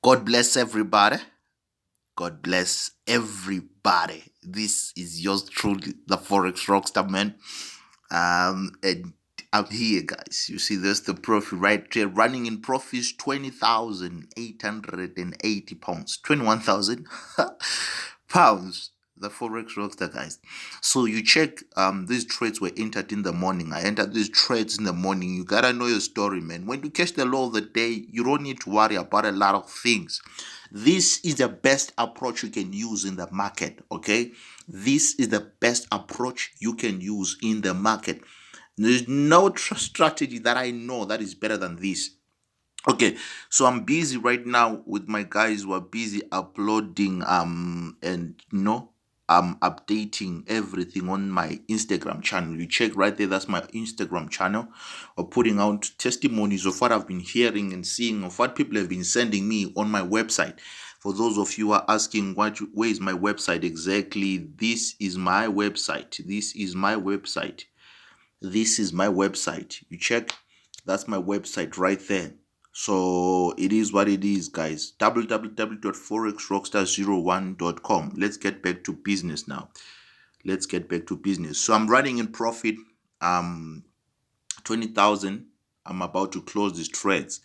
God bless everybody. God bless everybody. This is yours truly, the Forex Rockstar, man. And I'm here, guys. You see, there's the profit right there. Running in profits, 20,880 pounds. 21,000 pounds. The Forex Rockstar, guys. So you check, these trades were entered in the morning. I entered these trades in the morning. You gotta know your story, man. When you catch the low of the day, you don't need to worry about a lot of things. This is the best approach you can use in the market, okay? This is the best approach you can use in the market. There's no strategy that I know that is better than this. Okay, so I'm busy right now with my guys who are busy uploading and updating everything on my Instagram channel. You check right there, that's my Instagram channel, or putting out testimonies of what I've been hearing and seeing, of what people have been sending me on my website. For those of you who are asking where is my website exactly, this is my website. This is my website. This is my website. You check, that's my website right there. So it is what it is, guys. www.forexrockstar01.com. Let's get back to business now. Let's get back to business. So I'm running in profit 20,000. I'm about to close these trades,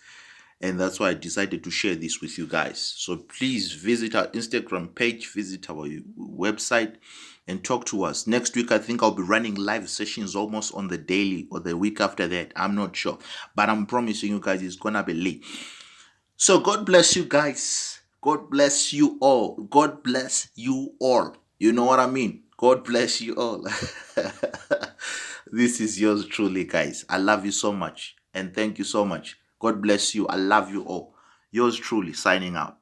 and that's why I decided to share this with you guys. So please visit our Instagram page, visit our website, and talk to us. Next week, I think I'll be running live sessions almost on the daily, or the week after that. I'm not sure, but I'm promising you guys it's gonna be late. So God bless you guys. God bless you all. God bless you all. You know what I mean? God bless you all. This is yours truly, guys. I love you so much. And thank you so much. God bless you. I love you all. Yours truly, signing out.